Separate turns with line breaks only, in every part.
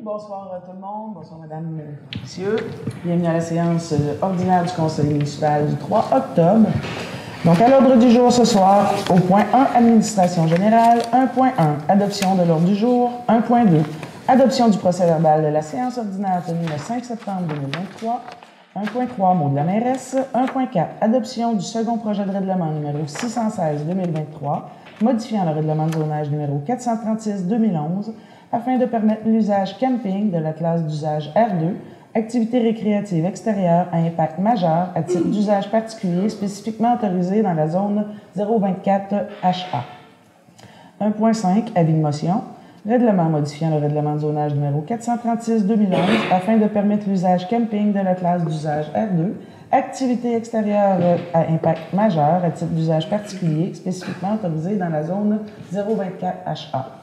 Bonsoir tout le monde. Bonsoir mesdames, messieurs. Bienvenue à la séance ordinaire du Conseil municipal du 3 octobre. Donc, à l'ordre du jour ce soir, au point 1, administration générale, 1.1, adoption de l'ordre du jour, 1.2, adoption du procès-verbal de la séance ordinaire tenue le 5 septembre 2023, 1.3, mot de la mairesse, 1.4, adoption du second projet de règlement numéro 616-2023, modifiant le règlement de zonage numéro 436-2011, afin de permettre l'usage camping de la classe d'usage R2, activité récréative extérieure à impact majeur à titre d'usage particulier spécifiquement autorisé dans la zone 024 HA. 1.5, avis de motion. Règlement modifiant le règlement de zonage numéro 436-2011 afin de permettre l'usage camping de la classe d'usage R2, activité extérieure à impact majeur à titre d'usage particulier spécifiquement autorisé dans la zone 024 HA.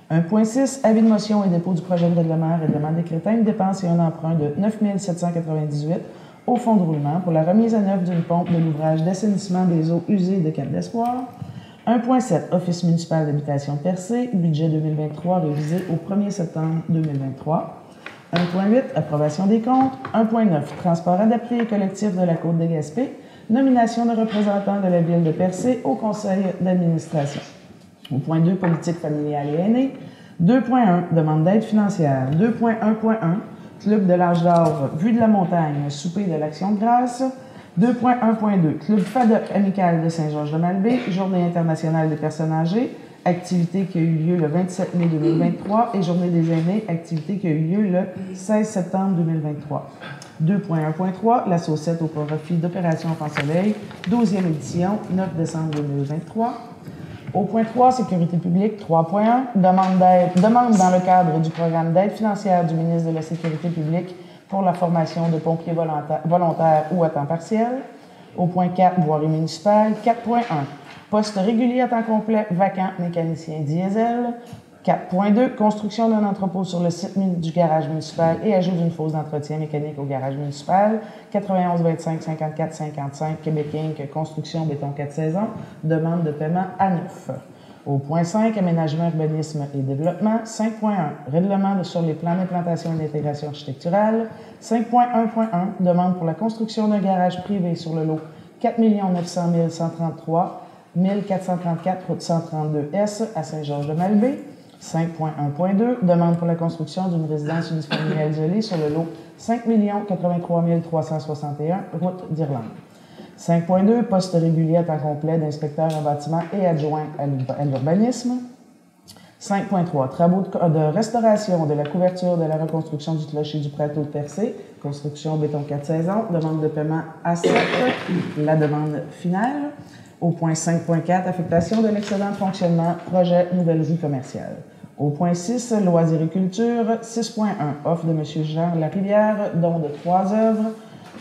1.6, avis de motion et dépôt du projet de règlement décrétant une dépense et un emprunt de 9 798 au fonds de roulement pour la remise à neuf d'une pompe de l'ouvrage d'assainissement des eaux usées de Cap-d'Espoir. 1.7, Office municipal d'habitation Percé, budget 2023 révisé au 1er septembre 2023. 1.8, approbation des comptes. 1.9, transport adapté et collectif de la Côte de Gaspé, nomination de représentants de la ville de Percé au conseil d'administration. Au point 2, politique familiale et aînée. 2.1, demande d'aide financière. 2.1.1, club de l'Âge d'Or, vue de la montagne, souper de l'Action de grâce. 2.1.2, club FADOC amical de Saint-Georges-de-Malbaie, journée internationale des personnes âgées, activité qui a eu lieu le 27 mai 2023 et journée des aînés, activité qui a eu lieu le 16 septembre 2023. 2.1.3, la saucette au profit d'Opération Enfant Soleil, 12e édition, 9 décembre 2023. Au point 3, sécurité publique, 3.1, demande dans le cadre du programme d'aide financière du ministre de la Sécurité publique pour la formation de pompiers volontaires ou à temps partiel. Au point 4, voirie municipale, 4.1, poste régulier à temps complet, vacant, mécanicien diesel. 4.2, construction d'un entrepôt sur le site du garage municipal et ajout d'une fosse d'entretien mécanique au garage municipal. 91 25 54 55, Québec Inc., construction béton 4 saisons, demande de paiement à neuf. Au point 5, aménagement, urbanisme et développement. 5.1, règlement sur les plans d'implantation et d'intégration architecturale. 5.1.1, demande pour la construction d'un garage privé sur le lot 4 900 133 1434 route 132S à Saint-Georges-de-Malbaie. 5.1.2, demande pour la construction d'une résidence unifamiliale isolée sur le lot 5 83 361, route d'Irlande. 5.2, poste régulier à temps complet d'inspecteur en bâtiment et adjoint à l'urbanisme. 5.3, travaux de restauration de la couverture de la reconstruction du clocher du plateau de Percé, construction béton 4 saisons, demande de paiement à 7, la demande finale. Au point 5.4, affectation de l'excédent de fonctionnement, projet nouvelle rue commerciale. Au point 6, loisiriculture. 6.1, offre de M. Jean Larivière, don de 3 œuvres.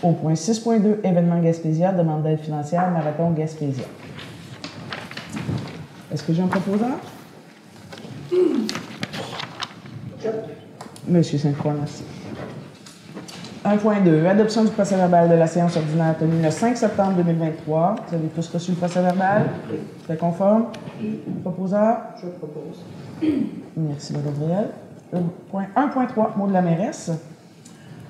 Au point 6.2, événement Gaspésia, demande d'aide financière, marathon Gaspésia. Est-ce que j'ai un proposeur? Monsieur Sainte-Croix, merci. 1.2, adoption du procès-verbal de la séance ordinaire tenue le 5 septembre 2023. Vous avez tous reçu le procès-verbal? C'est conforme? Proposeur?
Je propose.
Merci, Mme Gabriel. 1.3, mot de la mairesse.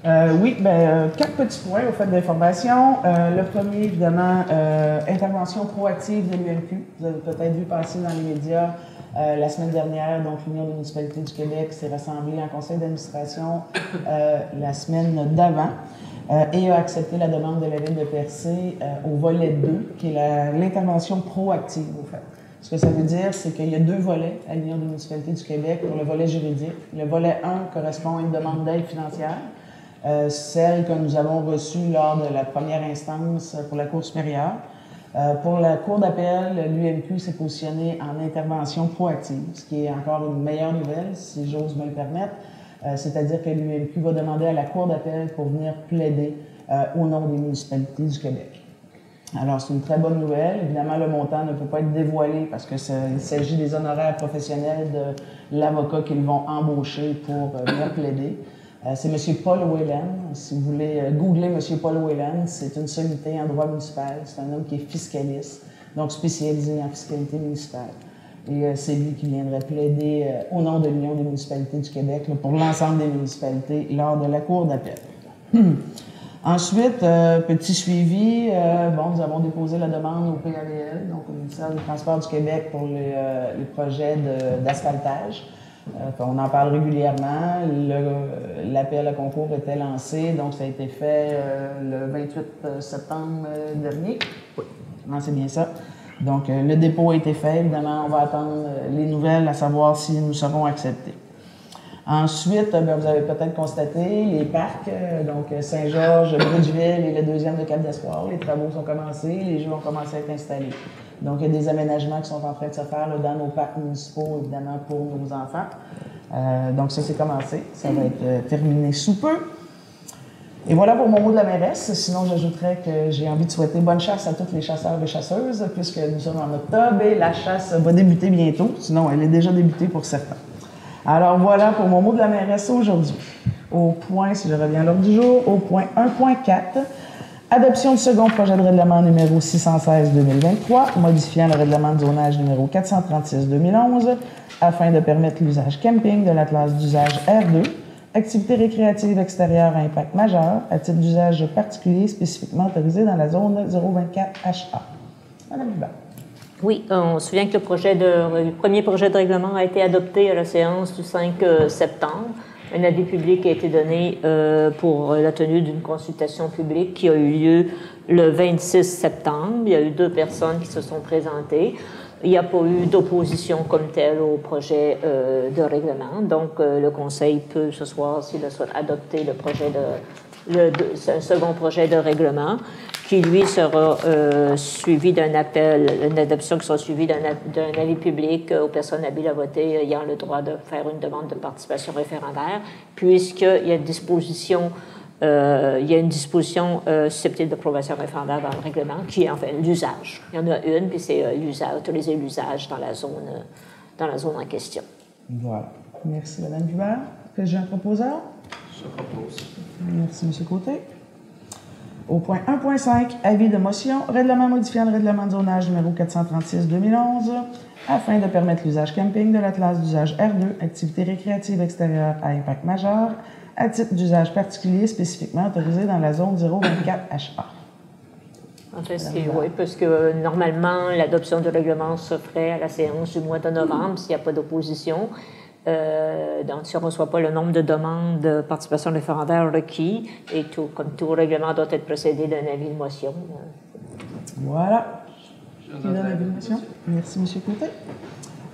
Oui, 4 petits points au fait d'information. Le premier, évidemment, intervention proactive de l'UMQ. Vous avez peut-être vu passer dans les médias la semaine dernière, donc l'Union des municipalités du Québec s'est rassemblée en conseil d'administration la semaine d'avant et a accepté la demande de la ville de Percé au volet 2, qui est l'intervention proactive, au fait. Ce que ça veut dire, c'est qu'il y a 2 volets à l'Union des municipalités du Québec pour le volet juridique. Le volet 1 correspond à une demande d'aide financière, celle que nous avons reçue lors de la première instance pour la Cour supérieure. Pour la Cour d'appel, l'UMQ s'est positionnée en intervention proactive, ce qui est encore une meilleure nouvelle, si j'ose me le permettre. C'est-à-dire que l'UMQ va demander à la Cour d'appel pour venir plaider au nom des municipalités du Québec. Alors, c'est une très bonne nouvelle. Évidemment, le montant ne peut pas être dévoilé parce qu'il s'agit des honoraires professionnels de l'avocat qu'ils vont embaucher pour venir plaider. C'est M. Paul Whelan. Si vous voulez googler M. Paul Whelan, c'est une sommité en droit municipal. C'est un homme qui est fiscaliste, donc spécialisé en fiscalité municipale. Et c'est lui qui viendrait plaider au nom de l'Union des municipalités du Québec là, pour l'ensemble des municipalités lors de la Cour d'appel. Ensuite, petit suivi, nous avons déposé la demande au PAVL, donc au ministère des Transports du Québec pour les projets d'asphaltage. On en parle régulièrement. L'appel à concours était lancé, donc ça a été fait le 28 septembre dernier. Oui, c'est bien ça. Donc, le dépôt a été fait. Évidemment, on va attendre les nouvelles à savoir si nous serons acceptés. Ensuite, vous avez peut-être constaté les parcs, donc Saint-Georges, Bridgeville et le deuxième de Cap-d'Espoir. Les travaux sont commencés, les jeux ont commencé à être installés. Donc, il y a des aménagements qui sont en train de se faire là, dans nos parcs municipaux, évidemment, pour nos enfants. Donc, ça, c'est commencé. Ça va être terminé sous peu. Et voilà pour mon mot de la mairesse. Sinon, j'ajouterais que j'ai envie de souhaiter bonne chasse à tous les chasseurs et chasseuses, puisque nous sommes en octobre et la chasse va débuter bientôt. Sinon, elle est déjà débutée pour certains. Alors voilà pour mon mot de la mairesse aujourd'hui. Au point, si je reviens à l'ordre du jour, au point 1.4, adoption du second projet de règlement numéro 616-2023, modifiant le règlement de zonage numéro 436-2011, afin de permettre l'usage camping de la classe d'usage R2, activités récréatives extérieures à impact majeur, à titre d'usage particulier spécifiquement autorisé dans la zone 024 HA. Madame Hubert.
Oui, on se souvient que le premier projet de règlement a été adopté à la séance du 5 septembre. Un avis public a été donné pour la tenue d'une consultation publique qui a eu lieu le 26 septembre. Il y a eu 2 personnes qui se sont présentées. Il n'y a pas eu d'opposition comme telle au projet de règlement. Donc, le Conseil peut ce soir, s'il le souhaite, adopter un second projet de règlement qui, lui, sera suivi d'un appel, une adoption qui sera suivie d'un avis public aux personnes habiles à voter ayant le droit de faire une demande de participation référendaire, puisqu'il y a une disposition susceptible d'approbation référendaire dans le règlement, qui est enfin l'usage. Il y en a une, puis c'est autoriser l'usage dans la zone en question.
Voilà. Merci, Mme Hubert. Est-ce que j'ai un proposeur?
Je propose.
Merci, M. Côté. Au point 1.5, avis de motion, règlement modifiant le règlement de zonage numéro 436-2011, afin de permettre l'usage camping de la classe d'usage R2, activité récréative extérieure à impact majeur, à titre d'usage particulier spécifiquement autorisé dans la zone 024 HA.
En fait, oui, parce que normalement, l'adoption du règlement se ferait à la séance du mois de novembre s'il n'y a pas d'opposition. Donc, si on ne reçoit pas le nombre de demandes de participation référendaire requis, et comme tout règlement doit être précédé d'un avis de motion.
Voilà. Qui donne l'avis de motion? Merci, M. Côté.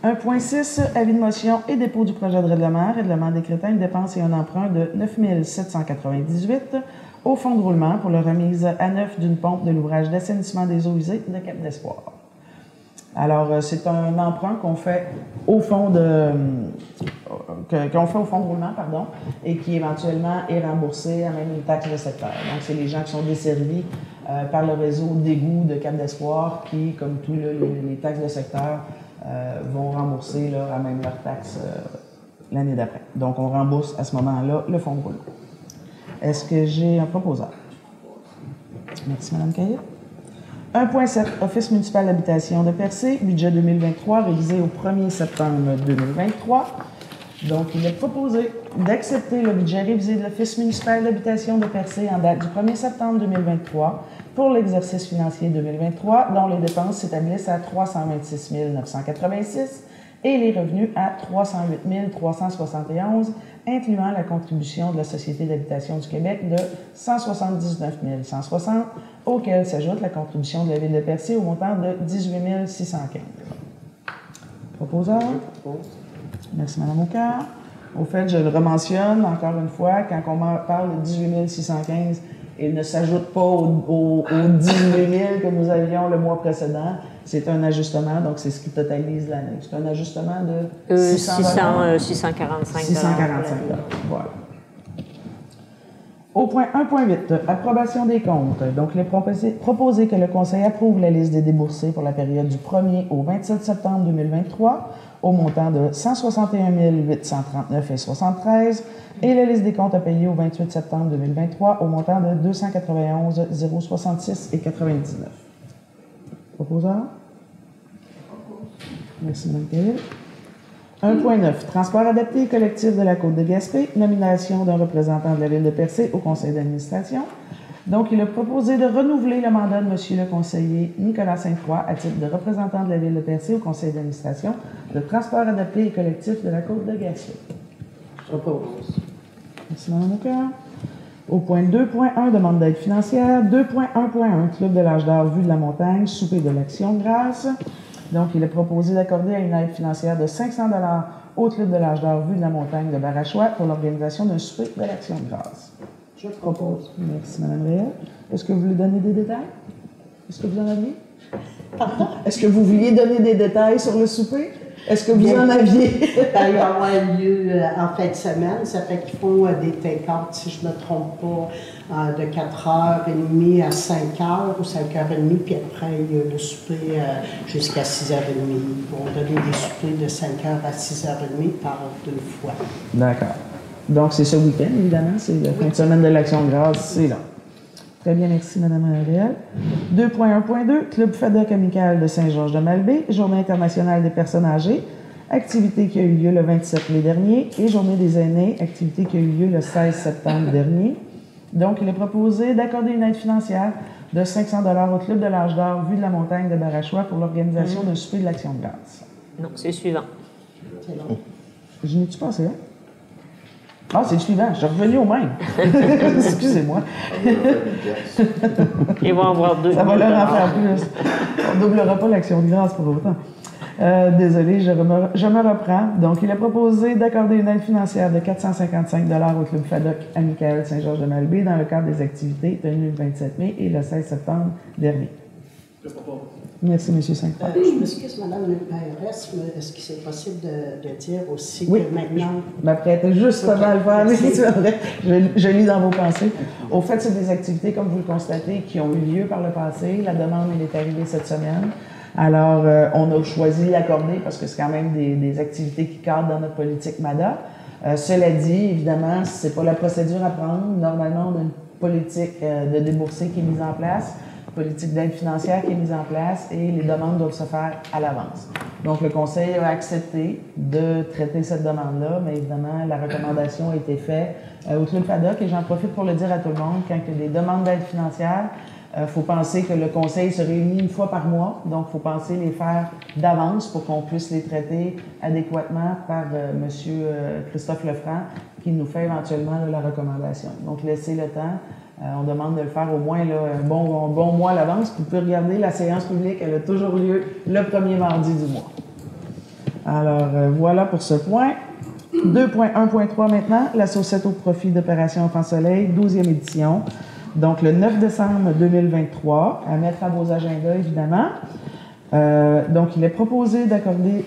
1.6, avis de motion et dépôt du projet de règlement décrétant une dépense et un emprunt de 9 798 au fonds de roulement pour la remise à neuf d'une pompe de l'ouvrage d'assainissement des eaux usées de Cap-d'Espoir. Alors, c'est un emprunt qu'on fait au fond de roulement, et qui éventuellement est remboursé à même une taxe de secteur. Donc, c'est les gens qui sont desservis par le réseau d'égouts de Cap-d'Espoir qui, comme tous les taxes de secteur, vont rembourser à même leur taxe l'année d'après. Donc, on rembourse à ce moment-là le fonds de roulement. Est-ce que j'ai un proposeur? Merci, Mme Caillé. 1.7, Office municipal d'habitation de Percé, budget 2023, révisé au 1er septembre 2023. Donc, il est proposé d'accepter le budget révisé de l'Office municipal d'habitation de Percé en date du 1er septembre 2023 pour l'exercice financier 2023, dont les dépenses s'établissent à 326 986 et les revenus à 308 371, incluant la contribution de la Société d'habitation du Québec de 179 160, auquel s'ajoute la contribution de la Ville de Percé au montant de 18 615. Proposeur? Merci, Mme Aucard. Au fait, je le rementionne encore une fois, quand on parle de 18 615, il ne s'ajoute pas aux 18 000 que nous avions le mois précédent. C'est un ajustement, donc c'est ce qui totalise l'année. C'est un ajustement de
645
645 voilà. Au point 1.8, approbation des comptes. Donc, il est proposé que le Conseil approuve la liste des déboursés pour la période du 1er au 27 septembre 2023 au montant de 161 839,73 et la liste des comptes à payer au 28 septembre 2023 au montant de 291 066,99. Proposeur? Merci, Mme Cahill. 1.9. Transport adapté et collectif de la Côte de Gaspé. Nomination d'un représentant de la Ville de Percé au conseil d'administration. Donc, il a proposé de renouveler le mandat de M. le conseiller Nicolas Sainte-Croix à titre de représentant de la Ville de Percé au conseil d'administration de transport adapté et collectif de la Côte de Gaspé.
Je propose.
Merci, Mme Aucoin. Au point 2.1, demande d'aide financière. 2.1.1, Club de l'Âge d'Or Vue de la Montagne, souper de l'Action de grâce. Donc, il est proposé d'accorder une aide financière de 500 $ au Club de l'Âge d'Or Vue de la Montagne de Barachois pour l'organisation d'un souper de l'Action de grâce.
Je propose.
Merci, Mme Réal. Est-ce que vous voulez donner des détails? Est-ce que vous en aviez? Pardon? Est-ce que vous vouliez donner des détails sur le souper? Est-ce que vous en aviez?
Il va avoir lieu en fin de semaine. Ça fait qu'il faut des take-out, si je ne me trompe pas, de 4h30 à 5h ou 5h30. Puis après, il y a le souper jusqu'à 6h30. Ils vont donner des soupers de 5h à 6h30 par 2 fois.
D'accord. Donc, c'est ce week-end, évidemment. C'est la fin de semaine de l'Action de grâce. C'est là. Très bien, merci, Mme Réal. 2.1.2, Club FADOC amical de Saint-Georges-de-Malbaie, Journée internationale des personnes âgées, activité qui a eu lieu le 27 mai dernier, et Journée des aînés, activité qui a eu lieu le 16 septembre dernier. Donc, il est proposé d'accorder une aide financière de 500 $ au Club de l'Âge d'Or Vue de la Montagne de Barachois pour l'organisation d'un souper de l'Action de grâce.
Non, c'est le suivant.
C'est long.
Je n'ai-tu pensé, hein? Ah, c'est le suivant. Je suis revenu au même. Excusez-moi.
Ils vont avoir 2
Ça va leur en faire plus. On ne doublera pas l'Action de grâce pour autant. Désolé, je me reprends. Donc, il a proposé d'accorder une aide financière de 455 $ au Club FADOC à Michael Saint-Georges-de-Malbaie dans le cadre des activités tenues le 27 mai et le 16 septembre dernier. Merci, M. Saint-Croix.
Je m'excuse, Mme la mairesse, mais est-ce que c'est possible de dire aussi
Oui.
que maintenant...
Je m'apprêtais juste pas mal faire, mais c'est vrai. Je lis dans vos pensées. Au fait, c'est des activités, comme vous le constatez, qui ont eu lieu par le passé. La demande, elle est arrivée cette semaine. Alors, on a choisi de l'accorder parce que c'est quand même des activités qui cadrent dans notre politique MADA. Cela dit, évidemment, c'est pas la procédure à prendre. Normalement, on a une politique de déboursés qui est mise en place, politique d'aide financière qui est mise en place et les demandes doivent se faire à l'avance. Donc, le Conseil a accepté de traiter cette demande-là, mais évidemment, la recommandation a été faite au Club FADOC et j'en profite pour le dire à tout le monde, quand il y a des demandes d'aide financière, il faut penser que le Conseil se réunit une fois par mois, donc il faut penser les faire d'avance pour qu'on puisse les traiter adéquatement par M. Christophe Lefranc, qui nous fait éventuellement la recommandation. Donc, laissez le temps. On demande de le faire au moins un bon mois à l'avance. Vous pouvez regarder, la séance publique, elle a toujours lieu le premier mardi du mois. Alors, voilà pour ce point. 2.1.3 maintenant, la saucette au profit d'Opération Enfant Soleil, 12e édition. Donc, le 9 décembre 2023, à mettre à vos agendas, évidemment. Donc, il est proposé d'accorder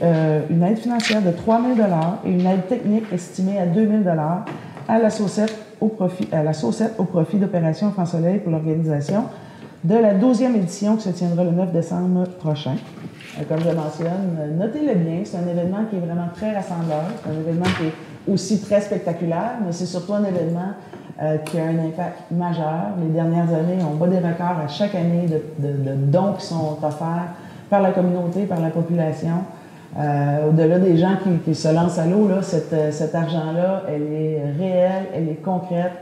une aide financière de 3 000 $ et une aide technique estimée à 2 000 $ à la saucette au profit d'Opération Enfant Soleil pour l'organisation de la 12e édition qui se tiendra le 9 décembre prochain. Comme je mentionne, notez-le bien, c'est un événement qui est vraiment très rassembleur, c'est un événement qui est aussi très spectaculaire, mais c'est surtout un événement qui a un impact majeur. Les dernières années, on bat des records à chaque année de dons qui sont offerts par la communauté, par la population. Au-delà des gens qui se lancent à l'eau, là, cet argent-là, elle est réelle, elle est concrète.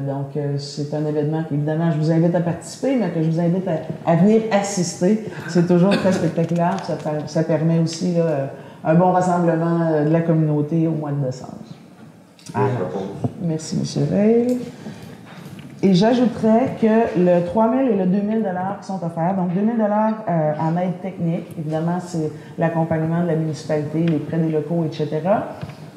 Donc, c'est un événement qu'évidemment, je vous invite à participer, mais que je vous invite à venir assister. C'est toujours très spectaculaire. Ça permet aussi là, un bon rassemblement de la communauté au mois de décembre. Alors, merci, M. Veil. Et j'ajouterais que le 3 000 et le 2 000 $ qui sont offerts, donc 2 000 $ en aide technique, évidemment, c'est l'accompagnement de la municipalité, les prêts des locaux, etc.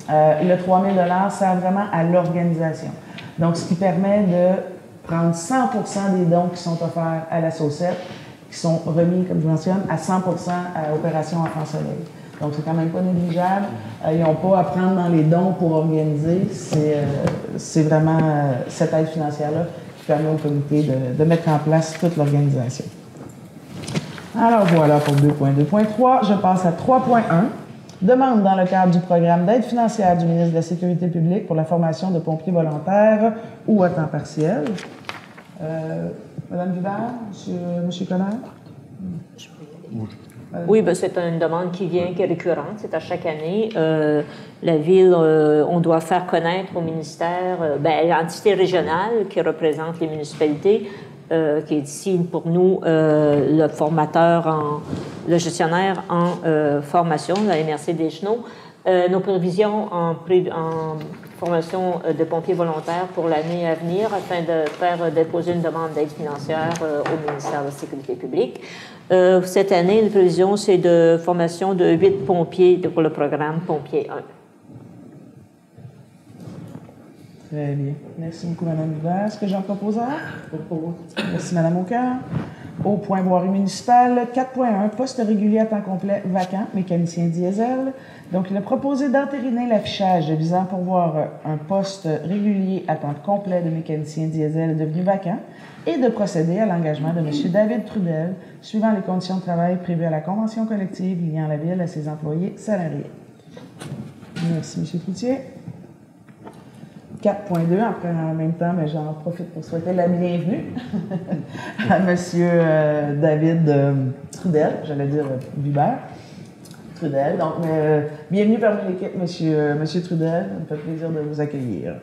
Le 3 000 $ sert vraiment à l'organisation. Donc, ce qui permet de prendre 100 % des dons qui sont offerts à la saucette, qui sont remis, comme je mentionne, à 100 % à Opération Enfant Soleil. Donc, c'est quand même pas négligeable. Ils n'ont pas à prendre dans les dons pour organiser. C'est vraiment cette aide financière-là qui permet au comité de mettre en place toute l'organisation. Alors, voilà pour 2.2.3. Je passe à 3.1. Demande dans le cadre du programme d'aide financière du ministre de la Sécurité publique pour la formation de pompiers volontaires ou à temps partiel. Madame Duvert, Monsieur Connard?
Oui, ben, c'est une demande qui est récurrente, c'est à chaque année. La Ville, on doit faire connaître au ministère, l'entité régionale qui représente les municipalités, qui est ici pour nous le formateur, le gestionnaire en formation, la MRC des Chenaux. Nos prévisions en formation de pompiers volontaires pour l'année à venir afin de faire déposer une demande d'aide financière au ministère de la Sécurité publique. Cette année, la prévision, c'est de formation de 8 pompiers pour le programme Pompiers 1.
Très bien. Merci beaucoup, Mme Hubert. Est-ce que j'en propose un? Merci, Mme Aucoeur. Au point voirie municipale, 4.1, poste régulier à temps complet vacant, mécanicien diesel. Donc, il a proposé d'entériner l'affichage visant à pourvoir un poste régulier à temps complet de mécanicien diesel devenu vacant et de procéder à l'engagement de M. David Trudel, suivant les conditions de travail prévues à la convention collective liant la Ville à ses employés salariés. Merci, M. Cloutier. 4.2, après en même temps, mais j'en profite pour souhaiter la bienvenue à M. David Trudel, j'allais dire Hubert Trudel. Donc, bienvenue parmi l'équipe, Monsieur Trudel. Ça me fait plaisir de vous accueillir.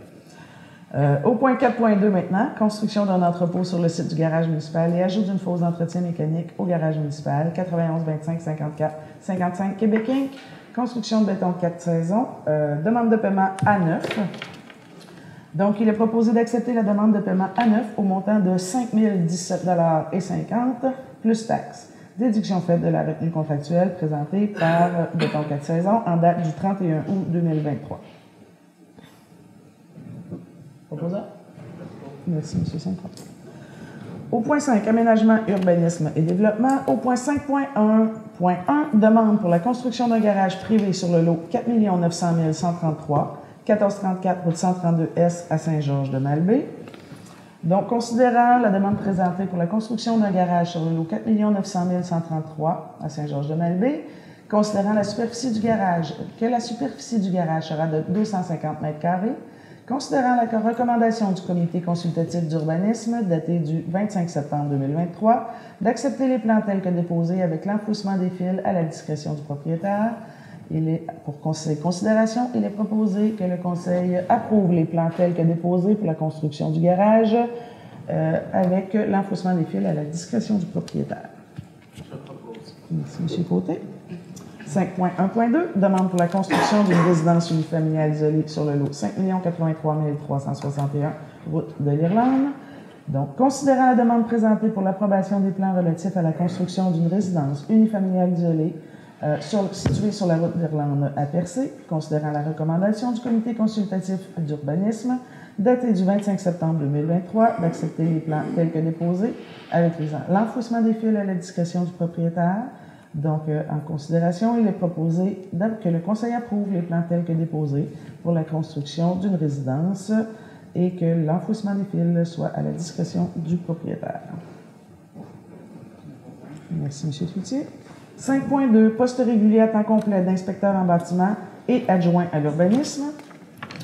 Au point 4.2 maintenant, construction d'un entrepôt sur le site du garage municipal et ajout d'une fosse d'entretien mécanique au garage municipal, 91 25 54 55 Québec Inc. Construction de béton 4 saisons, demande de paiement à 9. Donc, il est proposé d'accepter la demande de paiement à 9 au montant de 5 017,50 $ plus taxes. Déduction faite de la retenue contractuelle présentée par Béton 4 saisons en date du 31 août 2023. Proposeur? Merci, M. Saint-Croix. Au point 5, aménagement, urbanisme et développement. Au point 5.1.1, demande pour la construction d'un garage privé sur le lot 4 900 133, 1434 route 132 S à Saint-Georges-de-Malbaie. Donc, considérant la demande présentée pour la construction d'un garage sur le lot 4 900 133 à Saint-Georges-de-Malbaie, considérant la superficie du garage, que la superficie du garage sera de 250 m², considérant la recommandation du comité consultatif d'urbanisme datée du 25 septembre 2023 d'accepter les plans tels que déposés avec l'enfouissement des fils à la discrétion du propriétaire. Pour considération, il est proposé que le Conseil approuve les plans tels que déposés pour la construction du garage avec l'enfouissement des fils à la discrétion du propriétaire.
Je propose.
Merci, M. Côté. 5.1.2, demande pour la construction d'une résidence unifamiliale isolée sur le lot 5 083 361 route de l'Irlande. Donc, considérant la demande présentée pour l'approbation des plans relatifs à la construction d'une résidence unifamiliale isolée située sur la route d'Irlande à Percé, considérant la recommandation du comité consultatif d'urbanisme datée du 25 septembre 2023 d'accepter les plans tels que déposés avec l'enfouissement des fils à la discrétion du propriétaire. Donc, en considération, il est proposé que le Conseil approuve les plans tels que déposés pour la construction d'une résidence et que l'enfouissement des fils soit à la discrétion du propriétaire. Merci, M. Cloutier. 5.2, poste régulier à temps complet d'inspecteur en bâtiment et adjoint à l'urbanisme.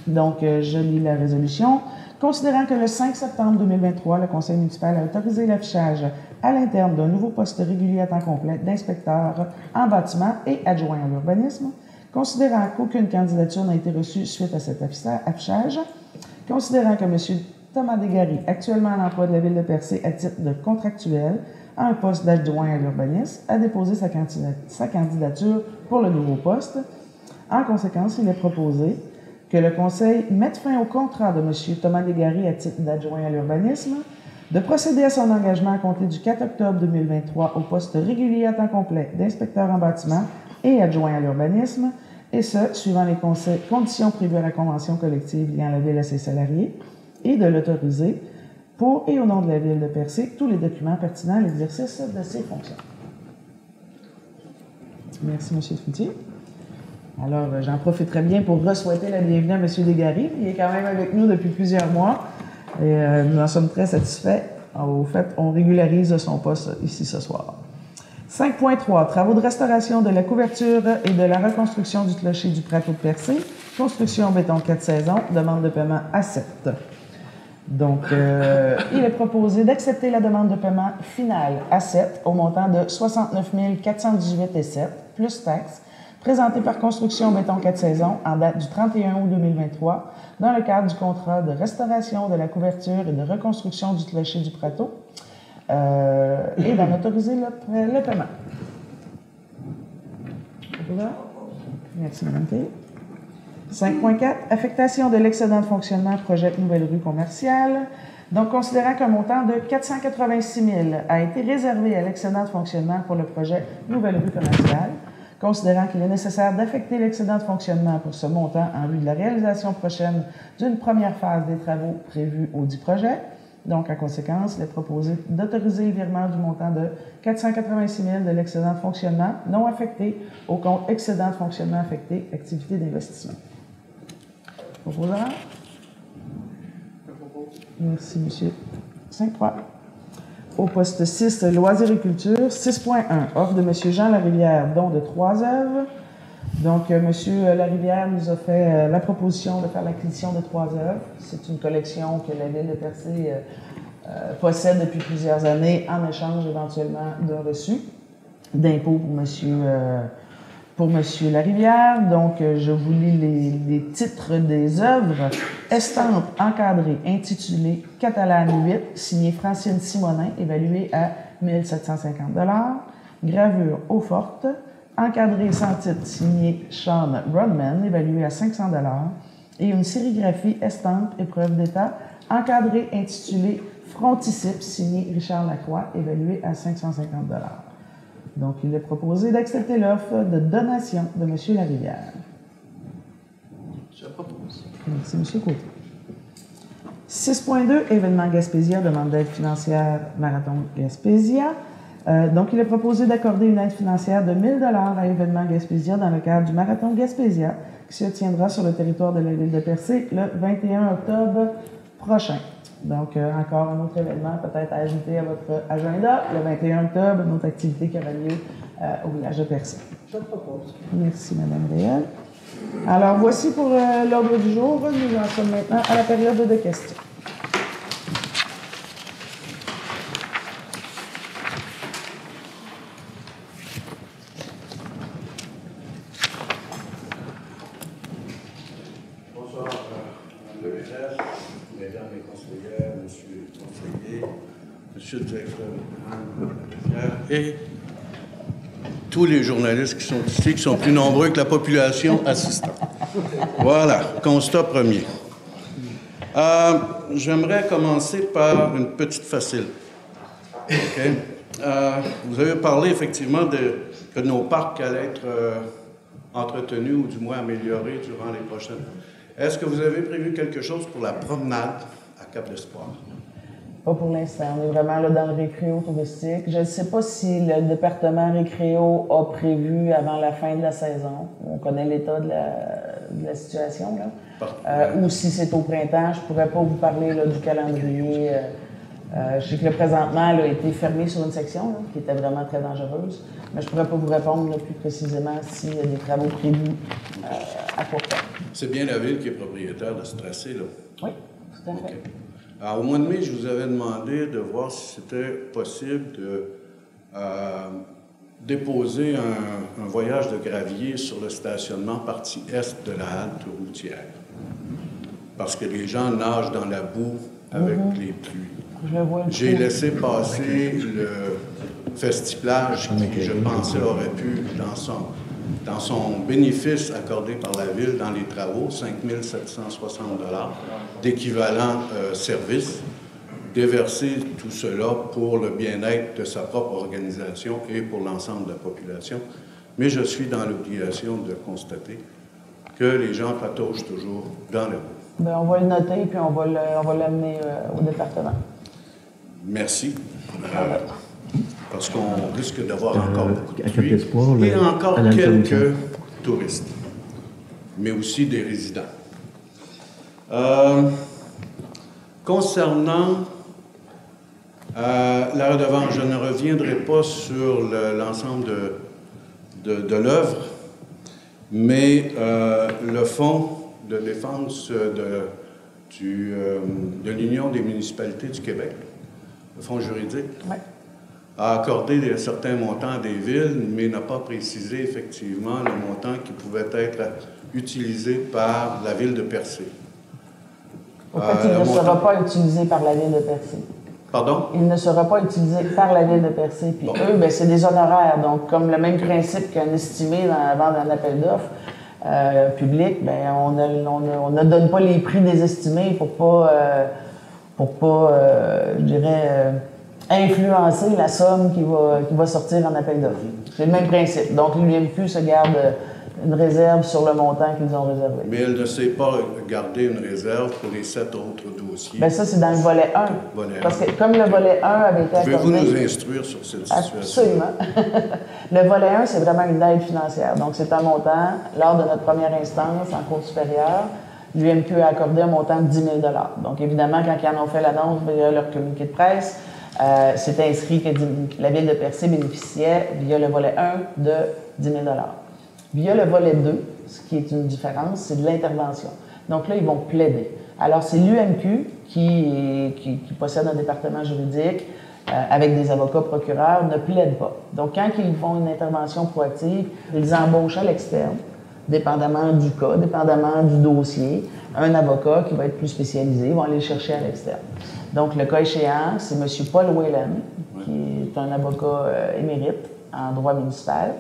Donc, je lis la résolution. Considérant que le 5 septembre 2023, le Conseil municipal a autorisé l'affichage à l'interne d'un nouveau poste régulier à temps complet d'inspecteur en bâtiment et adjoint à l'urbanisme, considérant qu'aucune candidature n'a été reçue suite à cet affichage, considérant que M. Thomas Desgaris, actuellement à l'emploi de la Ville de Percé à titre de contractuel, à un poste d'adjoint à l'urbanisme, a déposé sa candidature pour le nouveau poste. En conséquence, il est proposé que le Conseil mette fin au contrat de M. Thomas Desgaris à titre d'adjoint à l'urbanisme, de procéder à son engagement à compter du 4 octobre 2023 au poste régulier à temps complet d'inspecteur en bâtiment et adjoint à l'urbanisme, et ce, suivant les conditions prévues à la convention collective liant la Ville à ses salariés, et de l'autoriser pour et au nom de la Ville de Percé tous les documents pertinents à l'exercice de ses fonctions. Merci, M. Cloutier. Alors, j'en profiterai bien pour re-souhaiter la bienvenue à M. Desgaris. Il est quand même avec nous depuis plusieurs mois et nous en sommes très satisfaits. Au fait, on régularise son poste ici ce soir. 5.3, travaux de restauration de la couverture et de la reconstruction du clocher du plateau de Percé. Construction béton 4 saisons, demande de paiement à 7. Donc, il est proposé d'accepter la demande de paiement finale à 7 au montant de 69 418,7 plus taxes, présentée par Construction Béton 4 saisons en date du 31 août 2023 dans le cadre du contrat de restauration de la couverture et de reconstruction du clocher du Prateau et d'en autoriser le paiement. Merci, Mme Kay. 5.4, affectation de l'excédent de fonctionnement projet Nouvelle rue commerciale. Donc, considérant qu'un montant de 486 000 a été réservé à l'excédent de fonctionnement pour le projet Nouvelle rue commerciale, considérant qu'il est nécessaire d'affecter l'excédent de fonctionnement pour ce montant en vue de la réalisation prochaine d'une première phase des travaux prévus au dit projet. Donc, en conséquence, il est proposé d'autoriser le virement du montant de 486 000 de l'excédent de fonctionnement non affecté au compte excédent de fonctionnement affecté, activité d'investissement. Proposant. Merci, monsieur. 5.3. Au poste 6, loisirs et culture, 6.1, offre de M. Jean Larivière, don de 3 œuvres. Donc, M. Larivière nous a fait la proposition de faire l'acquisition de 3 œuvres. C'est une collection que la Ville de Percé possède depuis plusieurs années en échange éventuellement d'un reçu d'impôt pour M. Larivière. Donc, je vous lis les titres des œuvres. Estampe encadrée intitulée Catalane 8, signée Francine Simonin, évaluée à 1 750 $. Gravure eau-forte, encadrée sans titre, signée Sean Rodman, évaluée à 500 $. Et une sérigraphie estampe épreuve d'état, encadrée intitulée Fronticip, signée Richard Lacroix, évaluée à 550 $. Donc, il est proposé d'accepter l'offre de donation de M. Larivière.
Je propose.
Merci, M. Côté. 6.2, événement Gaspésia, demande d'aide financière Marathon Gaspésia. Donc, il est proposé d'accorder une aide financière de 1 000 $ à événement Gaspésia dans le cadre du Marathon Gaspésia qui se tiendra sur le territoire de la Ville de Percé le 21 octobre prochain. Donc, encore un autre événement peut-être à ajouter à votre agenda. Le 21 octobre, une autre activité qui aura lieu au village de Percé.
Je propose.
Merci, Mme Réal. Alors, voici pour l'ordre du jour. Nous en sommes maintenant à la période de questions.
Bonsoir, Mme le maire, mesdames les conseillères, monsieur le conseiller, monsieur le directeur et tous les journalistes qui sont ici, qui sont plus nombreux que la population assistante. Voilà, constat premier. J'aimerais commencer par une petite facile. Okay? Vous avez parlé effectivement que nos parcs allaient être entretenus ou du moins améliorés durant les prochaines. Est-ce que vous avez prévu quelque chose pour la promenade à Cap-d'Espoir?
Pas pour l'instant. On est vraiment là dans le récréo touristique. Je ne sais pas si le département récréo a prévu avant la fin de la saison. On connaît l'état de la situation, là. Ou si c'est au printemps. Je ne pourrais pas vous parler là, du calendrier. Je sais que le présentement là, a été fermé sur une section là, qui était vraiment très dangereuse. Mais je ne pourrais pas vous répondre là, plus précisément s'il y a des travaux prévus à court terme.
C'est bien la Ville qui est propriétaire de ce tracé, là?
Oui, tout à fait.
Okay. Alors, au mois de mai, je vous avais demandé de voir si c'était possible de déposer un voyage de gravier sur le stationnement partie est de la halte routière. Parce que les gens nagent dans la boue avec les pluies. J'ai laissé passer le Festiplage qui, je pensais, aurait pu, dans son bénéfice accordé par la Ville dans les travaux, 5 760 $ d'équivalent service, déverser tout cela pour le bien-être de sa propre organisation et pour l'ensemble de la population. Mais je suis dans l'obligation de constater que les gens patauchent toujours dans la boue.
Bien, on va le noter puis on va l'amener au département.
Merci. Parce qu'on risque d'avoir encore beaucoup de pluie et encore quelques touristes, mais aussi des résidents. Concernant la redevance, je ne reviendrai pas sur l'ensemble de l'œuvre, mais le fonds de défense de l'Union des municipalités du Québec, le Fonds juridique,
oui.
a accordé certains montants à des villes, mais n'a pas précisé effectivement le montant qui pouvait être utilisé par la ville de Percé.
En fait, il ne sera pas utilisé par la ville de Percé.
Pardon?
Il ne sera pas utilisé par la ville de Percé. Puis eux, bien, c'est des honoraires. Donc, comme le même principe qu'un estimé avant d'un appel d'offres public, bien, on ne donne pas les prix des estimés pour pas je dirais, influencer la somme qui va sortir en appel d'offres. C'est le même principe. Donc, l'UMQ se garde une réserve sur le montant qu'ils ont réservé.
Mais elle ne sait pas garder une réserve pour les 7 autres dossiers.
Bien, ça, c'est dans le volet 1. Parce que comme le volet 1 avait été accordé...
Pouvez-vous nous instruire sur cette situation?
Absolument. Le volet 1, c'est vraiment une aide financière. Donc, c'est un montant. Lors de notre première instance en cour supérieure, l'UMQ a accordé un montant de 10 000 $. Donc, évidemment, quand ils en ont fait l'annonce via leur communiqué de presse, c'est inscrit que la ville de Percé bénéficiait, via le volet 1, de 10 000 $. Via le volet 2, ce qui est une différence, c'est de l'intervention. Donc là, ils vont plaider. Alors, c'est l'UMQ qui possède un département juridique avec des avocats procureurs, ne plaide pas. Donc, quand ils font une intervention proactive, ils embauchent à l'externe, dépendamment du cas, dépendamment du dossier, un avocat qui va être plus spécialisé, ils vont aller le chercher à l'externe. Donc, le cas échéant, c'est M. Paul Whelan, qui est un avocat émérite en droit municipal,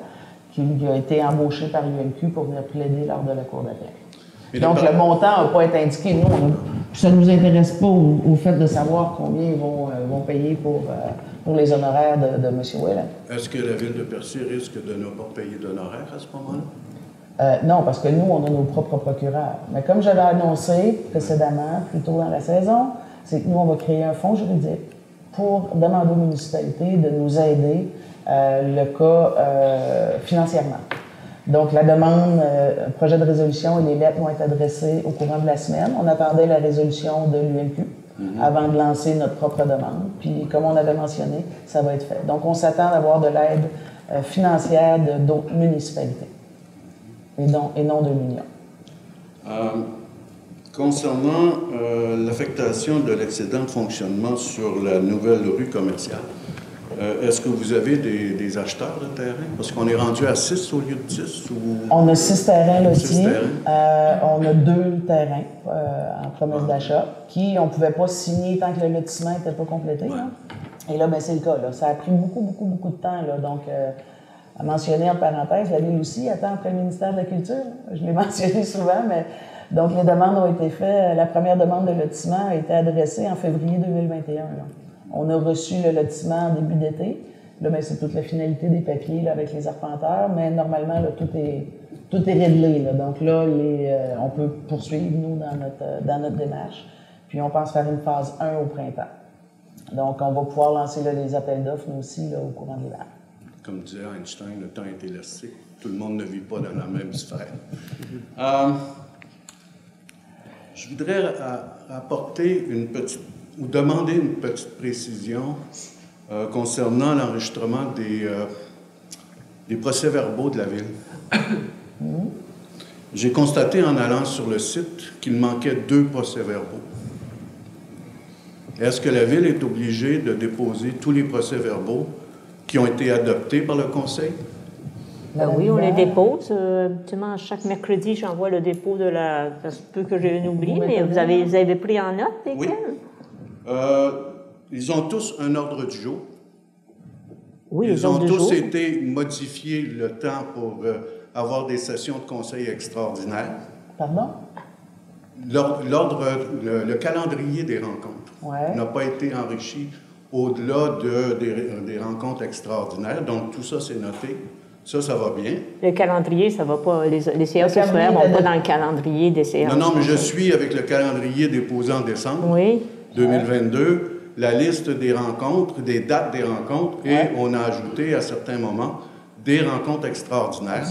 qui a été embauché par l'UMQ pour venir plaider lors de la cour d'appel. Donc, le montant n'a pas été indiqué. Nous, ça ne nous intéresse pas au fait de savoir combien ils vont payer pour les honoraires de M. Whelan.
Est-ce que la ville de Percé risque de ne pas payer d'honoraires à ce moment-là?
Non, parce que nous, on a nos propres procureurs. Mais comme je l'ai annoncé précédemment, plus tôt dans la saison, c'est que nous, on va créer un fonds juridique pour demander aux municipalités de nous aider le cas financièrement. Donc, la demande, un projet de résolution et les lettres vont être adressées au courant de la semaine. On attendait la résolution de l'UMQ avant de lancer notre propre demande. Puis, comme on avait mentionné, ça va être fait. Donc, on s'attend d'avoir de l'aide financière d'autres municipalités et non de l'Union.
Concernant l'affectation de l'excédent de fonctionnement sur la nouvelle rue commerciale, est-ce que vous avez des acheteurs de terrain? Parce qu'on est rendu à 6 au lieu de 10? Ou...
On a 6 terrains lotis. On a 2 terrains en promesse d'achat on ne pouvait pas signer tant que le lotissement n'était pas complété. Ouais. Et là, ben, c'est le cas. Là. Ça a pris beaucoup de temps. Là. Donc, à mentionner en parenthèse, la Ville aussi attend après le ministère de la Culture. Je l'ai mentionné souvent, mais donc les demandes ont été faites. La première demande de lotissement a été adressée en février 2021. Là. On a reçu le lotissement en début d'été. Là, ben, c'est toute la finalité des papiers là, avec les arpenteurs, mais normalement, là, tout est réglé. Là. Donc là, on peut poursuivre, nous, dans notre démarche. Puis on pense faire une phase 1 au printemps. Donc, on va pouvoir lancer là, les appels d'offres, nous aussi, là, au courant de l'hiver.
Comme disait Einstein, le temps est élastique. Tout le monde ne vit pas dans la même sphère. Je voudrais apporter demander une petite précision concernant l'enregistrement des procès-verbaux de la Ville. J'ai constaté en allant sur le site qu'il manquait 2 procès-verbaux. Est-ce que la Ville est obligée de déposer tous les procès-verbaux qui ont été adoptés par le Conseil?
Ben oui, on les dépose. Habituellement, chaque mercredi, j'envoie le dépôt de la... Ça se peut que j'ai oublié, mais vous avez pris en note lesquels?
Oui. Ils ont tous un ordre du jour.
Oui,
ils ont tous été modifiés le temps pour avoir des sessions de conseil extraordinaires.
Pardon?
Le calendrier des rencontres n'a pas été enrichi au-delà des rencontres extraordinaires. Donc, tout ça, c'est noté. Ça va bien.
Le calendrier, ça va pas. Les séances extraordinaires ne vont pas dans le calendrier des séances.
Non, mais je suis avec le calendrier déposé en décembre 2022, la liste des rencontres, des dates des rencontres, et on a ajouté à certains moments des rencontres extraordinaires,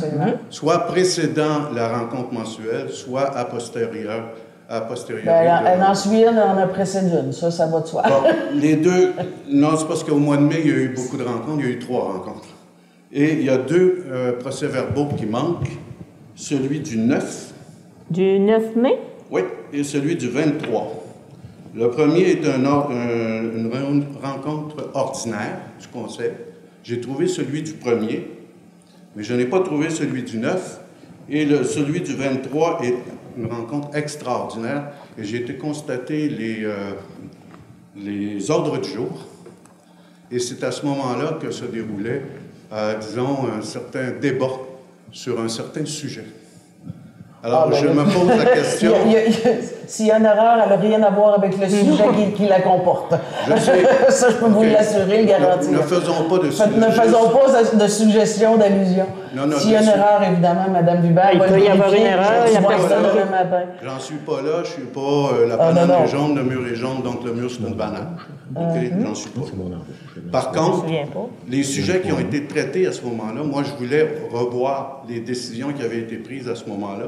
soit précédant la rencontre mensuelle, soit a posteriori.
En suivant, on a précédé une. Ça va de soi.
Bon, les deux, non, c'est parce qu'au mois de mai, il y a eu beaucoup de rencontres. Il y a eu 3 rencontres. Et il y a 2 procès-verbaux qui manquent. Celui du 9.
Du 9 mai?
Oui, et celui du 23. Le premier est une rencontre ordinaire du conseil. J'ai trouvé celui du premier, mais je n'ai pas trouvé celui du 9. Et celui du 23 est une rencontre extraordinaire. Et j'ai été constater les ordres du jour. Et c'est à ce moment-là que se déroulait, disons, un certain débat sur un certain sujet. Alors, je me pose la question...
S'il y a une erreur, elle n'a rien à voir avec le sujet qui la comporte. Ça, je peux vous l'assurer, le garantir.
Ne faisons pas de
suggestions. Ne faisons pas de suggestions, d'allusions. S'il y a une erreur, évidemment, Mme Hubert...
Il peut y avoir une erreur, il n'y a personne
le matin. J'en suis pas là, je ne suis pas la banane est jaune, le mur est jaune, donc le mur, c'est une banane. OK, j'en suis pas. Par contre, les sujets qui ont été traités à ce moment-là, moi, je voulais revoir les décisions qui avaient été prises à ce moment-là.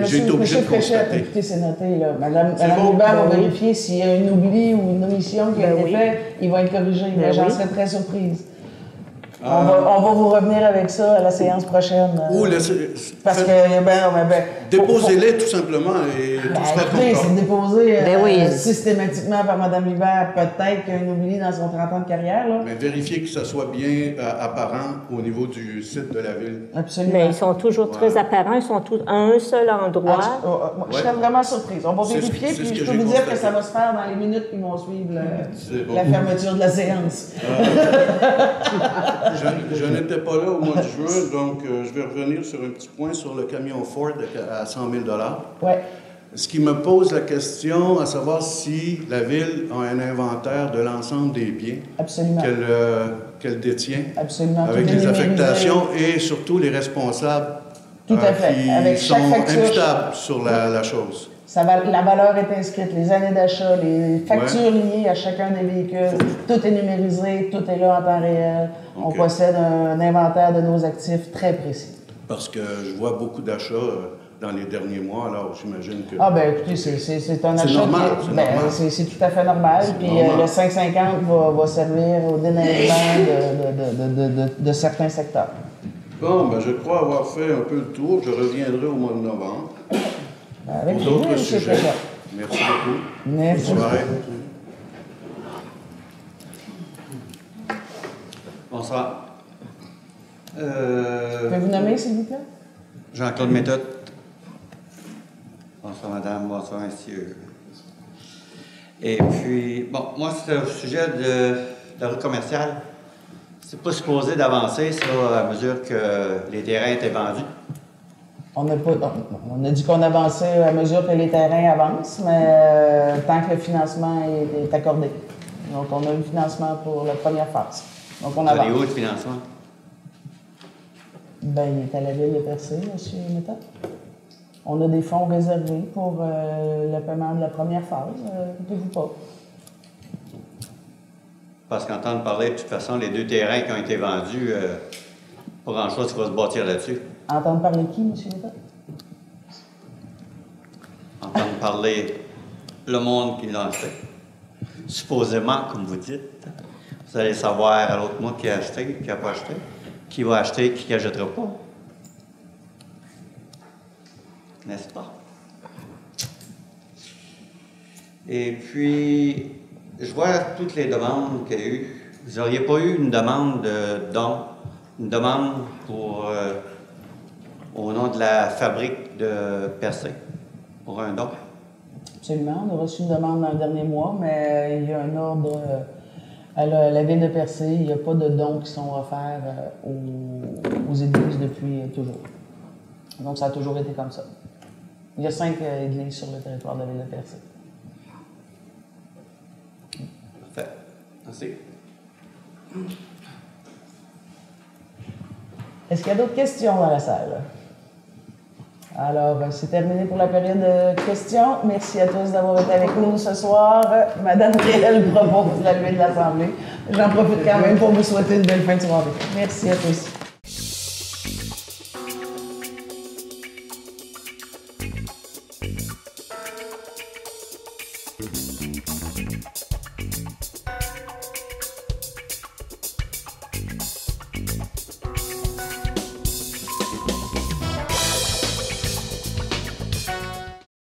J'ai été obligé de constater.
Écoutez, c'est noté, là. Madame Hubert va vérifier s'il y a un oubli ou une omission qui a été faite, il va être corrigé. Mais j'en serais très surprise. On va vous revenir avec ça à la séance prochaine. Parce que,
déposez-les tout simplement et tout sera content.
C'est déposé systématiquement par Mme Hubert. Peut-être qu'il y a un oubli dans son 30 ans de carrière. Là.
Mais vérifiez que ça soit bien apparent au niveau du site de la ville.
Absolument.
Mais ils sont toujours très apparents. Ils sont tous à un seul endroit.
Je serais vraiment surprise. On va vérifier, puis je peux vous dire que ça va se faire dans les minutes qui vont suivre la fermeture de la séance.
Je n'étais pas là au mois de juin, donc je vais revenir sur un petit point sur le camion Ford à 100 000 $.
Ouais.
Ce qui me pose la question, à savoir si la Ville a un inventaire de l'ensemble des biens qu'elle détient,
absolument,
avec les affectations et surtout les responsables
tout à fait.
Qui
avec
sont imputables sur la chose.
La valeur est inscrite, les années d'achat, les factures liées à chacun des véhicules, tout est numérisé, tout est là en temps réel. Okay. On possède un inventaire de nos actifs très précis.
Parce que je vois beaucoup d'achats dans les derniers mois, alors j'imagine que...
Ah ben écoutez, c'est un achat...
C'est normal,
c'est tout à fait normal. Puis le 5,50 va servir au déneigement de certains secteurs.
Bon, ben je crois avoir fait un peu le tour. Je reviendrai au mois de novembre.
Avec
d'autres sujets. Merci beaucoup.
Merci.
Bonne soirée.
Bonsoir.
Pouvez-vous nommer, s'il vous plaît?
Jean-Claude Méthode. Bonsoir, madame. Bonsoir, messieurs. Et puis, bon, moi, c'est au sujet de la route commerciale. C'est pas supposé d'avancer, ça, à mesure que les terrains étaient vendus.
On a dit qu'on avançait à mesure que les terrains avancent, mais tant que le financement est accordé. Donc, on a eu le financement pour la première phase. Donc, on avance.
Vous allez où, le financement?
Bien, il est à la ville de Percé, M. Méthode. On a des fonds réservés pour le paiement de la première phase. Écoutez-vous pas.
Parce qu'entendre parler, de toute façon, les 2 terrains qui ont été vendus, pas grand-chose qui va se bâtir là-dessus.
Entendre parler qui, M. Méthode?
Entendre parler le monde qui l'a acheté. Supposément, comme vous dites, vous allez savoir à l'autre mois qui a acheté, qui n'a pas acheté, qui va acheter, qui n'achètera pas. N'est-ce pas? Et puis, je vois toutes les demandes qu'il y a eu. Vous n'auriez pas eu une demande de don, une demande pour, au nom de la fabrique de Percé, pour un don?
Absolument. On a reçu une demande dans le dernier mois, mais il y a un ordre à la ville de Percé. Il n'y a pas de dons qui sont offerts aux églises depuis toujours. Donc, ça a toujours été comme ça. Il y a 5 églises sur le territoire de la ville de Percé.
Parfait. Merci.
Est-ce qu'il y a d'autres questions dans la salle? Alors, c'est terminé pour la période de questions. Merci à tous d'avoir été avec nous ce soir. Madame Réel propose la levée de l'Assemblée. J'en profite quand même pour vous souhaiter une belle fin de soirée. Merci à tous.